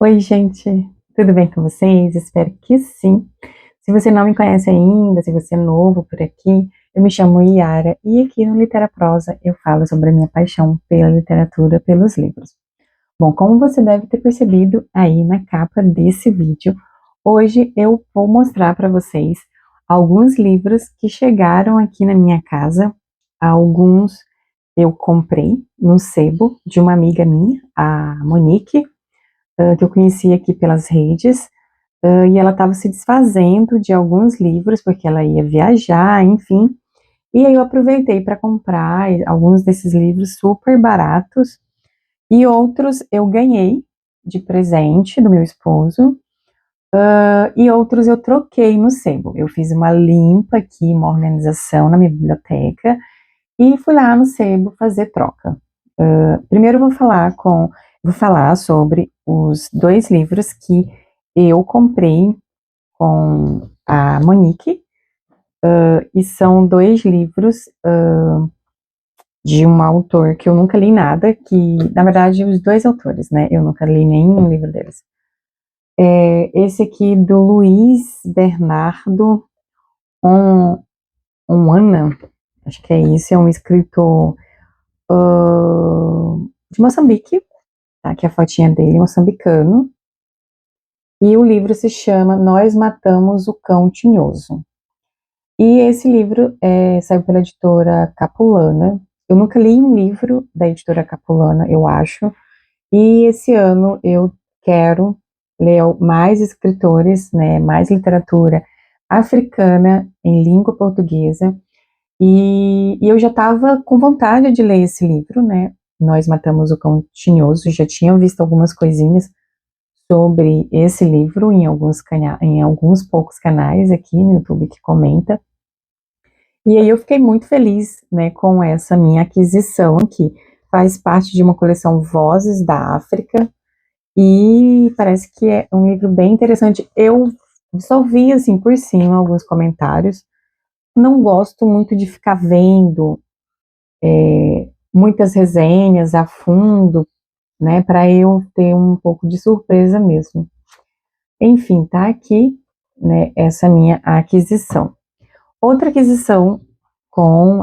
Oi, gente, tudo bem com vocês? Espero que sim. Se você não me conhece ainda, se você é novo por aqui, eu me chamo Yara e aqui no Litera Prosa eu falo sobre a minha paixão pela literatura, pelos livros. Bom, como você deve ter percebido aí na capa desse vídeo, hoje eu vou mostrar para vocês alguns livros que chegaram aqui na minha casa. Alguns eu comprei no sebo de uma amiga minha, a Monique, que eu conheci aqui pelas redes, e ela estava se desfazendo de alguns livros, porque ela ia viajar, enfim, e aí eu aproveitei para comprar alguns desses livros super baratos, e outros eu ganhei de presente do meu esposo, e outros eu troquei no sebo. Eu fiz uma limpa aqui, uma organização na minha biblioteca, e fui lá no sebo fazer troca. Primeiro vou falar sobre os dois livros que eu comprei com a Monique, e são dois livros de um autor que eu nunca li nada, que, na verdade, os dois autores, né, eu nunca li nenhum livro deles. Esse aqui do Luiz Bernardo Onana, acho que é isso, é um escritor de Moçambique, tá, que é a fotinha dele, moçambicano, e o livro se chama Nós Matamos o Cão Tinhoso. E esse livro saiu pela editora Capulana. Eu nunca li um livro da editora Capulana, eu acho, e esse ano eu quero ler mais escritores, né, mais literatura africana em língua portuguesa, e eu já estava com vontade de ler esse livro, né, Nós Matamos o Cão Tinhoso, já tinha visto algumas coisinhas sobre esse livro em alguns poucos canais aqui no YouTube que comenta. E aí eu fiquei muito feliz, né, com essa minha aquisição, que faz parte de uma coleção Vozes da África, e parece que é um livro bem interessante. Eu só vi, assim, por cima, alguns comentários. Não gosto muito de ficar vendo muitas resenhas a fundo, né, para eu ter um pouco de surpresa mesmo. Enfim, tá aqui, né, essa minha aquisição. Outra aquisição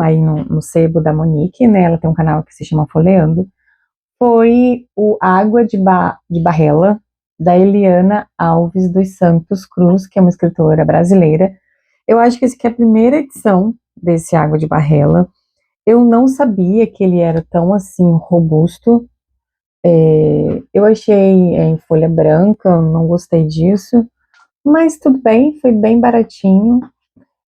aí no sebo da Monique, né, ela tem um canal que se chama Folheando, foi o Água de Barrela, da Eliana Alves dos Santos Cruz, que é uma escritora brasileira. Eu acho que essa aqui é a primeira edição desse Água de Barrela. Eu não sabia que ele era tão, assim, robusto. Eu achei em folha branca, eu não gostei disso, mas tudo bem, foi bem baratinho.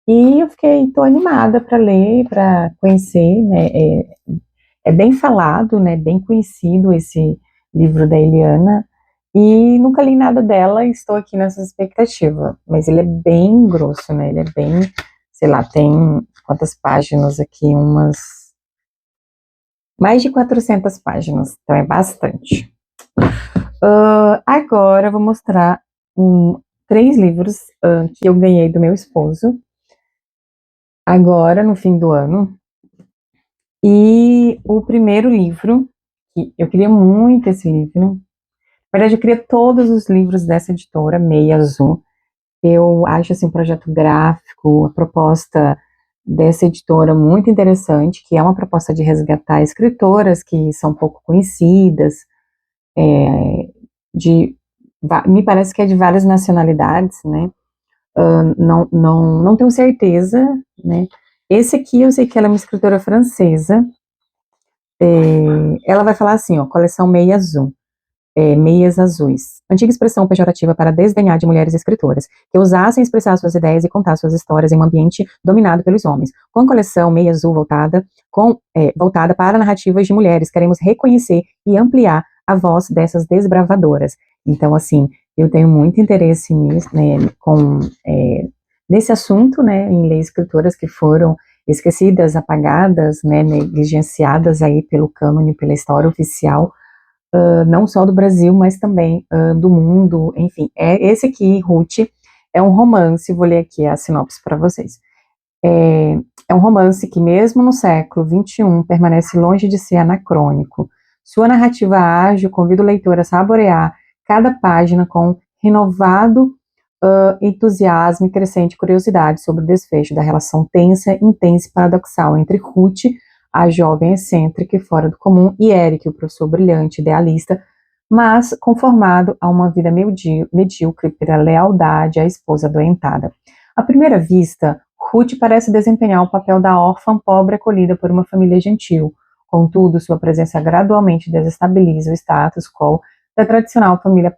E tô animada para ler, para conhecer, né? É bem falado, né? Bem conhecido esse livro da Eliana. E nunca li nada dela e estou aqui nessa expectativa. Mas ele é bem grosso, né? Ele é bem, sei lá, tem quantas páginas aqui? Mais de 400 páginas, então é bastante. Agora eu vou mostrar três livros que eu ganhei do meu esposo, agora no fim do ano. E o primeiro livro, que eu queria muito esse livro, na verdade eu queria todos os livros dessa editora, Meia Azul. Eu acho assim, um projeto gráfico, a proposta dessa editora muito interessante, que é uma proposta de resgatar escritoras que são pouco conhecidas, me parece que é de várias nacionalidades, né? Não tenho certeza, né? Esse aqui eu sei que ela é uma escritora francesa. Ela vai falar assim, ó, coleção Meia Azul, meias azuis, antiga expressão pejorativa para desdenhar de mulheres escritoras, que ousassem expressar suas ideias e contar suas histórias em um ambiente dominado pelos homens. Com a coleção Meia Azul voltada para narrativas de mulheres, queremos reconhecer e ampliar a voz dessas desbravadoras. Então, assim, eu tenho muito interesse nisso, né, nesse assunto, né, em ler escritoras que foram esquecidas, apagadas, né, negligenciadas aí pelo cânone, pela história oficial, não só do Brasil, mas também do mundo, enfim. Esse aqui, Ruth, é um romance, vou ler aqui a sinopse para vocês. É um romance que, mesmo no século XXI, permanece longe de ser anacrônico. Sua narrativa ágil convida o leitor a saborear cada página com renovado entusiasmo e crescente curiosidade sobre o desfecho da relação tensa, intensa e paradoxal entre Ruth, a jovem excêntrica e fora do comum, e Eric, o professor brilhante, idealista, mas conformado a uma vida medíocre pela lealdade à esposa adoentada. À primeira vista, Ruth parece desempenhar o papel da órfã pobre acolhida por uma família gentil. Contudo, sua presença gradualmente desestabiliza o status quo da tradicional família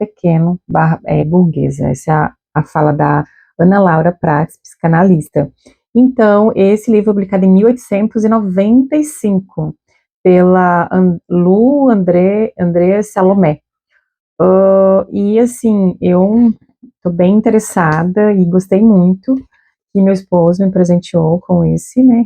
burguesa. Essa é a fala da Ana Laura Prats, psicanalista. Então, esse livro é publicado em 1895 pela André Salomé. E assim, eu estou bem interessada e gostei muito que meu esposo me presenteou com esse, né,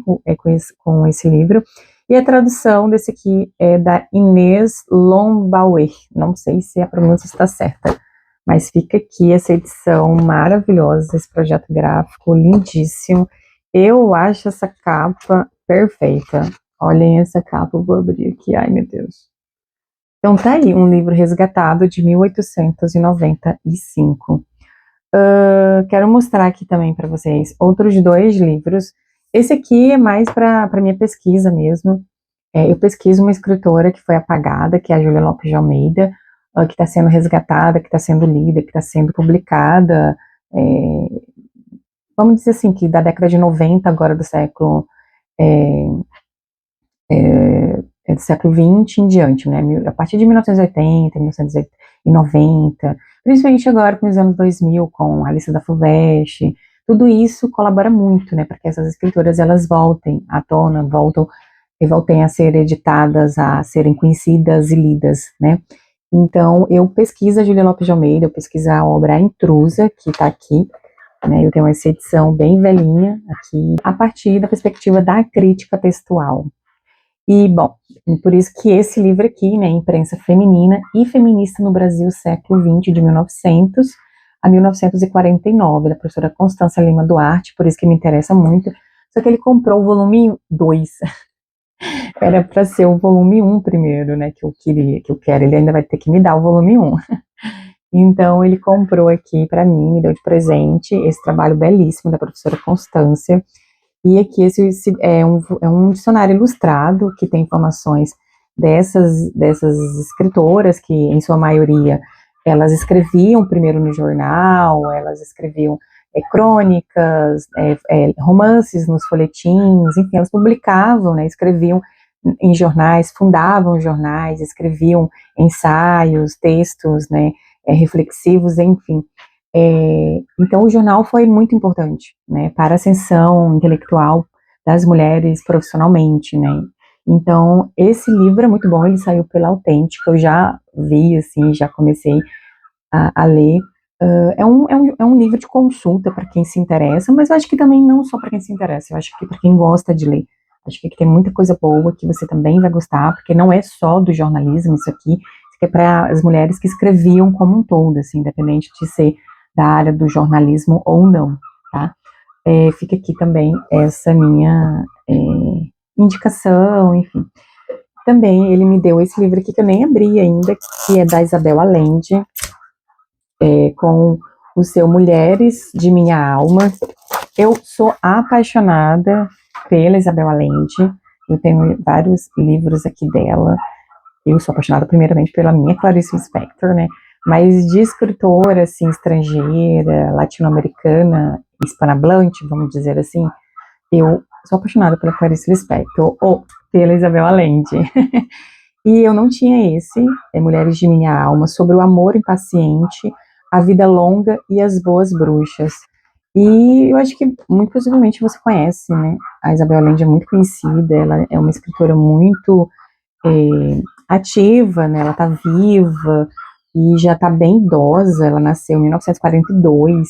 com esse livro. E a tradução desse aqui é da Inês Lombauer. Não sei se a pronúncia está certa, mas fica aqui essa edição maravilhosa, esse projeto gráfico lindíssimo. Eu acho essa capa perfeita. Olhem essa capa, eu vou abrir aqui, ai meu Deus. Então tá aí, um livro resgatado de 1895. Quero mostrar aqui também para vocês outros 2 livros. Esse aqui é mais para minha pesquisa mesmo. Eu pesquiso uma escritora que foi apagada, que é a Júlia Lopes de Almeida, que está sendo resgatada, que está sendo lida, que está sendo publicada, vamos dizer assim, que da década de 90, agora do século do século XX em diante, né? A partir de 1980, 1990, principalmente agora com os anos 2000, com a Alice da Fulvestre, tudo isso colabora muito, né? Para que essas escritoras elas voltem à tona, voltem a ser editadas, a serem conhecidas e lidas, né? Então, eu pesquiso a Júlia Lopes de Almeida, eu pesquiso a obra A Intrusa, que está aqui, né? Eu tenho essa edição bem velhinha aqui, a partir da perspectiva da crítica textual. E, bom, por isso que esse livro aqui, né, Imprensa Feminina e Feminista no Brasil, século XX, de 1900 a 1949, da professora Constância Lima Duarte, por isso que me interessa muito, só que ele comprou o volume 2, era para ser o volume 1 primeiro, né, que eu quero, ele ainda vai ter que me dar o volume 1. Então, ele comprou aqui para mim, me deu de presente esse trabalho belíssimo da professora Constância. E aqui esse é um dicionário ilustrado que tem informações dessas escritoras que, em sua maioria, elas escreviam primeiro no jornal, elas escreviam crônicas, romances nos folhetins, enfim, elas publicavam, né, escreviam em jornais, fundavam jornais, escreviam ensaios, textos, né, reflexivos, enfim. Então o jornal foi muito importante, né, para a ascensão intelectual das mulheres profissionalmente, né. Então esse livro é muito bom, ele saiu pela Autêntica, eu já vi, assim, já comecei a ler. É um livro de consulta para quem se interessa, mas eu acho que também não só para quem se interessa, eu acho que para quem gosta de ler. Acho que tem muita coisa boa que você também vai gostar, porque não é só do jornalismo isso aqui é para as mulheres que escreviam como um todo, assim, independente de ser da área do jornalismo ou não, tá? Fica aqui também essa minha indicação, enfim. Também ele me deu esse livro aqui que eu nem abri ainda, que é da Isabel Allende, com o seu Mulheres de Minha Alma. Eu sou apaixonada pela Isabel Allende, eu tenho vários livros aqui dela. Eu sou apaixonada primeiramente pela minha Clarice Lispector, né? Mas de escritora, assim, estrangeira, latino-americana, hispanohablante, vamos dizer assim, eu sou apaixonada pela Clarice Lispector ou pela Isabel Allende. E eu não tinha esse, Mulheres de Minha Alma, sobre o amor impaciente, a vida longa e as boas bruxas. E eu acho que, muito possivelmente, você conhece, né? A Isabel Allende é muito conhecida, ela é uma escritora muito ativa, né? Ela tá viva e já tá bem idosa, ela nasceu em 1942,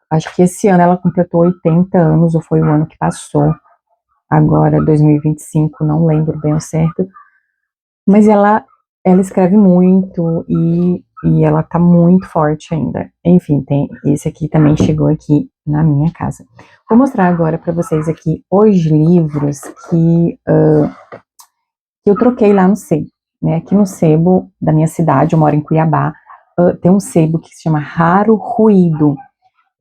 acho que esse ano ela completou 80 anos, ou foi o ano que passou, agora 2025, não lembro bem ao certo, mas ela escreve muito e ela tá muito forte ainda. Enfim, tem esse aqui também chegou aqui na minha casa. Vou mostrar agora para vocês aqui os livros que eu troquei lá no Sebo, né? Aqui no Sebo da minha cidade, eu moro em Cuiabá, tem um sebo que se chama Raro Ruído.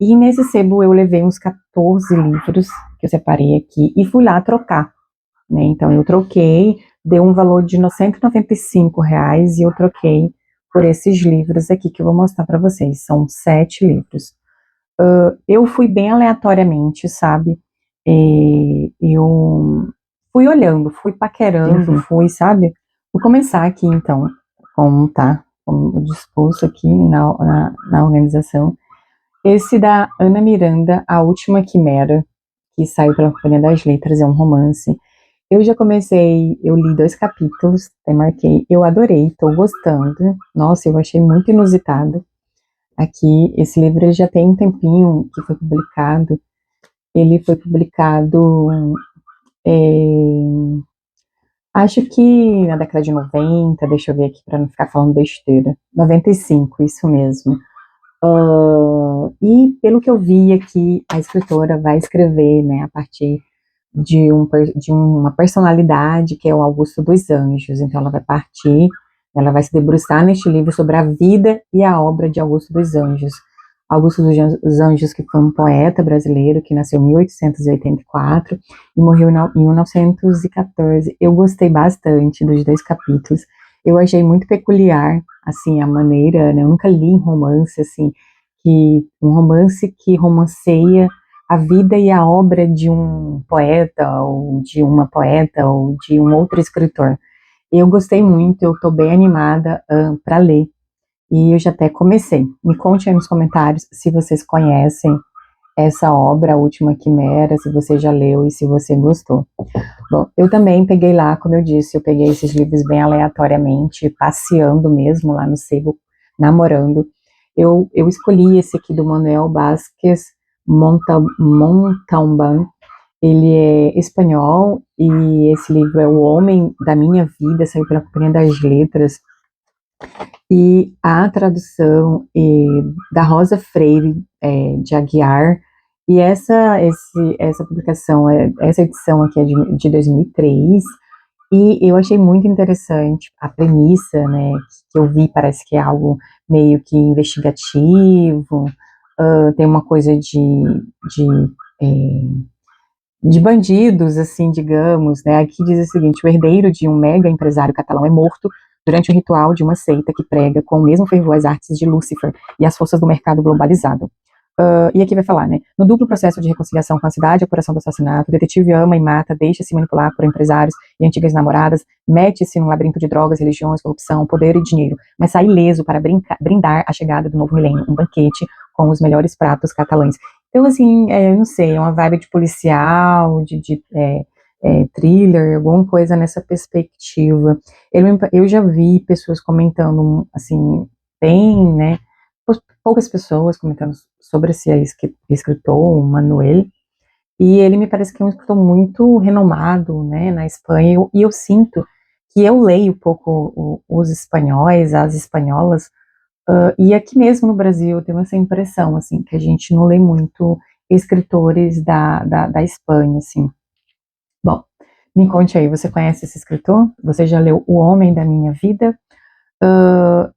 E nesse sebo eu levei uns 14 livros que eu separei aqui e fui lá trocar, né? Então eu troquei, deu um valor de R$ 195 e eu troquei por esses livros aqui que eu vou mostrar para vocês. São 7 livros. Eu fui bem aleatoriamente, sabe? Eu fui olhando, fui paquerando, fui, sabe? Vou começar aqui então, como disposto aqui na organização. Esse da Ana Miranda, A Última Quimera, que saiu pela Companhia das Letras, é um romance. Eu já comecei, eu li 2 capítulos, até marquei, eu adorei, tô gostando. Nossa, eu achei muito inusitado. Aqui, esse livro ele já tem um tempinho que foi publicado. Ele foi publicado, acho que na década de 90, deixa eu ver aqui para não ficar falando besteira. 95, isso mesmo. E pelo que eu vi aqui, a escritora vai escrever, né, a partir de uma personalidade que é o Augusto dos Anjos. Então ela vai se debruçar neste livro sobre a vida e a obra de Augusto dos Anjos. Augusto dos Anjos, que foi um poeta brasileiro que nasceu em 1884 e morreu em 1914. Eu gostei bastante dos 2 capítulos. Eu achei muito peculiar, assim, a maneira, né? Eu nunca li um romance, assim, um romance que romanceia a vida e a obra de um poeta, ou de uma poeta, ou de um outro escritor. Eu gostei muito, eu estou bem animada para ler. E eu já até comecei. Me conte aí nos comentários se vocês conhecem essa obra, A Última Quimera, se você já leu e se você gostou. Bom, eu também peguei lá, como eu disse, eu peguei esses livros bem aleatoriamente, passeando mesmo lá no sebo, namorando. Eu escolhi esse aqui do Manuel Vázquez Montalbán. Ele é espanhol e esse livro é O Homem da Minha Vida, saiu pela Companhia das Letras. E a tradução da Rosa Freire de Aguiar, e essa publicação, essa edição aqui é de 2003, e eu achei muito interessante a premissa, né, que eu vi, parece que é algo meio que investigativo, tem uma coisa de bandidos, assim, digamos, né? Aqui diz o seguinte: o herdeiro de um mega empresário catalão é morto durante um ritual de uma seita que prega com o mesmo fervor as artes de Lúcifer e as forças do mercado globalizado. E aqui vai falar, né? No duplo processo de reconciliação com a cidade e apuração do assassinato, o detetive ama e mata, deixa-se manipular por empresários e antigas namoradas, mete-se num labirinto de drogas, religiões, corrupção, poder e dinheiro, mas sai ileso para brindar a chegada do novo milênio, um banquete com os melhores pratos catalães. Então, assim, eu não sei, é uma vibe de policial, de thriller, alguma coisa nessa perspectiva. Eu já vi pessoas comentando, assim, bem, né, poucas pessoas comentando sobre esse escritor, o Manuel, e ele me parece que é um escritor muito renomado, né, na Espanha, e eu sinto que eu leio pouco os espanhóis, as espanholas, e aqui mesmo no Brasil eu tenho essa impressão, assim, que a gente não lê muito escritores da Espanha, assim. Bom, me conte aí, você conhece esse escritor? Você já leu O Homem da Minha Vida?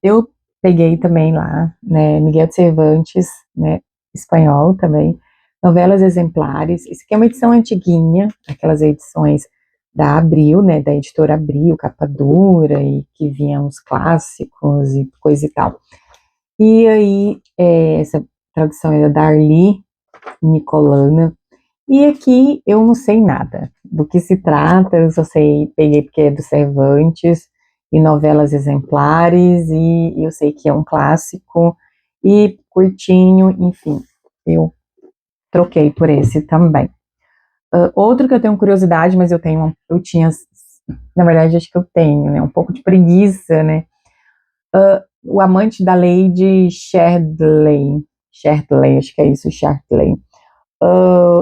Eu peguei também lá, né, Miguel de Cervantes, né, espanhol também, Novelas Exemplares. Isso aqui é uma edição antiguinha, aquelas edições da Abril, né, da editora Abril, capa dura, e que vinham os clássicos e coisa e tal. E aí, essa tradução é da Darli Nicolana. E aqui eu não sei nada do que se trata, eu só sei, peguei porque é do Cervantes, e Novelas Exemplares, e eu sei que é um clássico, e curtinho, enfim, eu troquei por esse também. Outro que eu tenho curiosidade, mas eu tinha, na verdade acho que eu tenho, né, um pouco de preguiça, né, O Amante da Lady Chardley, acho que é isso, Chardley.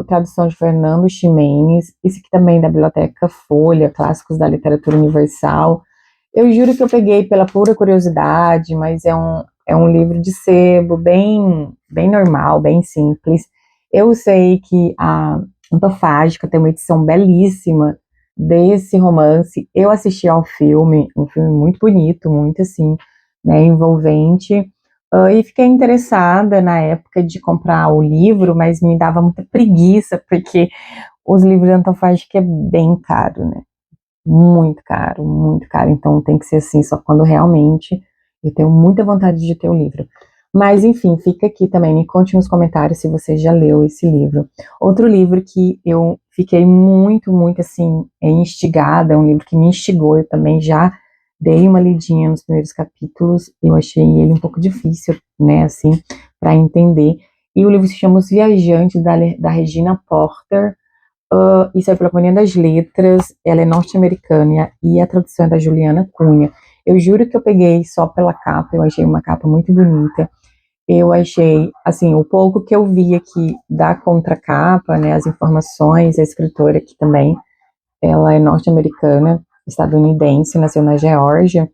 Tradução de Fernando Ximenes, isso aqui também da Biblioteca Folha, Clássicos da Literatura Universal. Eu juro que eu peguei pela pura curiosidade, mas é um livro de sebo, bem normal, bem simples. Eu sei que a Antofágica tem uma edição belíssima desse romance. Eu assisti ao filme, um filme muito bonito, muito assim, né, envolvente. E fiquei interessada na época de comprar o livro, mas me dava muita preguiça, porque os livros de Antofagasta é bem caro, né? Muito caro. Então tem que ser assim, só quando realmente eu tenho muita vontade de ter o livro. Mas enfim, fica aqui também, me conte nos comentários se você já leu esse livro. Outro livro que eu fiquei muito assim, instigada, um livro que me instigou, eu também já dei uma lidinha nos primeiros capítulos, eu achei ele um pouco difícil, né, assim, para entender. E o livro se chama Os Viajantes, da Regina Porter. Isso é pela Companhia das Letras, ela é norte-americana e a tradução é da Juliana Cunha. Eu juro que eu peguei só pela capa, eu achei uma capa muito bonita. Eu achei, assim, o pouco que eu vi aqui da contracapa, né, as informações, a escritora aqui também, ela é norte-americana, estadunidense, nasceu na Geórgia,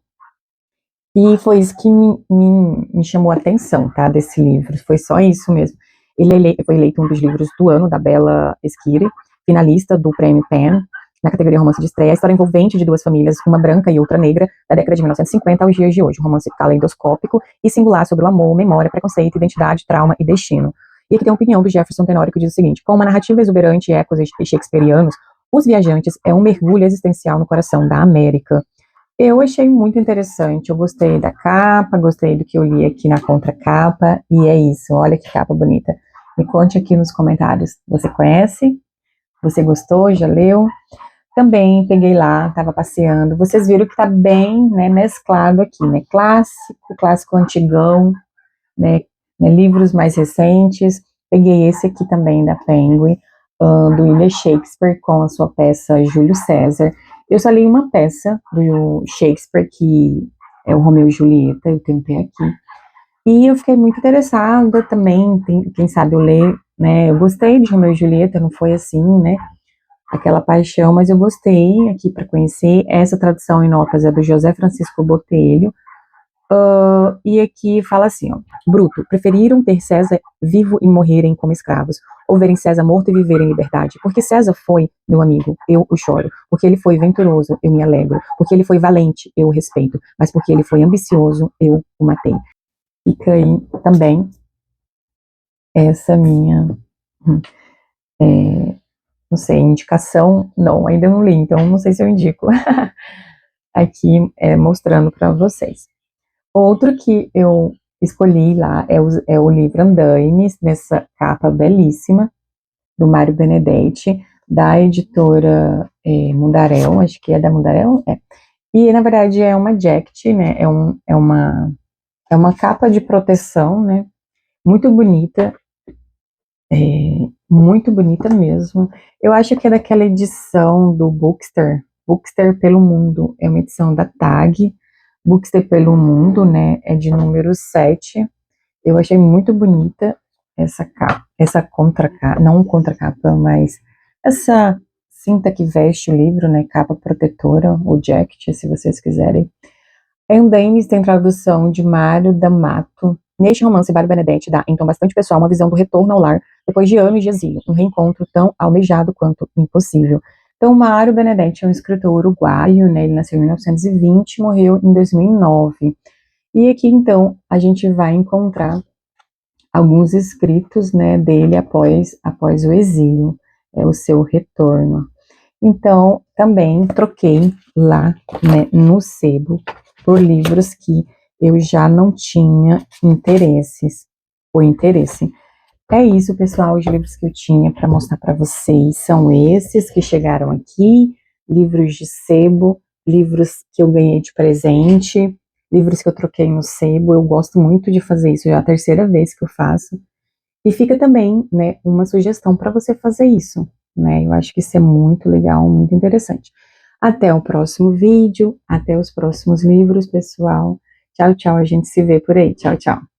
e foi isso que me chamou a atenção, tá, desse livro, foi só isso mesmo. Ele foi eleito um dos livros do ano, da Bella Esquire, finalista do Prêmio PEN, na categoria romance de estreia, a história envolvente de duas famílias, uma branca e outra negra, da década de 1950 aos dias de hoje, um romance caleidoscópico e singular sobre o amor, memória, preconceito, identidade, trauma e destino. E aqui tem a opinião do Jefferson Tenório, que diz o seguinte: com uma narrativa exuberante e ecos shakespearianos, Os Viajantes é um mergulho existencial no coração da América. Eu achei muito interessante, eu gostei da capa, gostei do que eu li aqui na contracapa, e é isso, olha que capa bonita. Me conte aqui nos comentários, você conhece? Você gostou? Já leu? Também peguei lá, estava passeando, vocês viram que está bem, né, mesclado aqui, né, clássico antigão, né, livros mais recentes. Peguei esse aqui também da Penguin, do William Shakespeare, com a sua peça Júlio César. Eu só li uma peça do Shakespeare, que é o Romeu e Julieta, eu tentei aqui. E eu fiquei muito interessada também, quem sabe eu ler, né, eu gostei de Romeu e Julieta, não foi assim, né, aquela paixão, mas eu gostei aqui para conhecer. Essa tradução em notas é do José Francisco Botelho, e aqui fala assim, ó: Bruto, preferiram ter César vivo e morrerem como escravos, ou verem César morto e viver em liberdade. Porque César foi, meu amigo, eu o choro. Porque ele foi venturoso, eu me alegro. Porque ele foi valente, eu o respeito. Mas porque ele foi ambicioso, eu o matei. Fica aí também essa minha, é, não sei, indicação. Não, ainda não li, então não sei se eu indico. Aqui mostrando para vocês. Outro que eu escolhi lá é o livro Andaimes, nessa capa belíssima, do Mário Benedetti, da editora Mundaréu, acho que é da Mundaréu, é. E, na verdade, é uma jacket, né, é uma capa de proteção, né, muito bonita, muito bonita mesmo. Eu acho que é daquela edição do Bookster pelo Mundo, é uma edição da TAG, Bookster pelo Mundo, né, é de número 7. Eu achei muito bonita essa capa, essa contracapa, não contracapa, mas essa cinta que veste o livro, né, capa protetora, ou jacket, se vocês quiserem. Andames tem tradução de Mário D'Amato. Neste romance, Mário Benedetti dá, então, bastante pessoal uma visão do retorno ao lar depois de anos de exílio, um reencontro tão almejado quanto impossível. Então, Mário Benedetti é um escritor uruguaio, né, ele nasceu em 1920 e morreu em 2009. E aqui, então, a gente vai encontrar alguns escritos, né, dele após o exílio, o seu retorno. Então, também troquei lá, né, no sebo por livros que eu já não tinha interesse. É isso, pessoal, os livros que eu tinha para mostrar para vocês são esses que chegaram aqui, livros de sebo, livros que eu ganhei de presente, livros que eu troquei no sebo. Eu gosto muito de fazer isso, já é a terceira vez que eu faço. E fica também, né, uma sugestão para você fazer isso, né? Eu acho que isso é muito legal, muito interessante. Até o próximo vídeo, até os próximos livros, pessoal. Tchau, tchau, a gente se vê por aí. Tchau, tchau.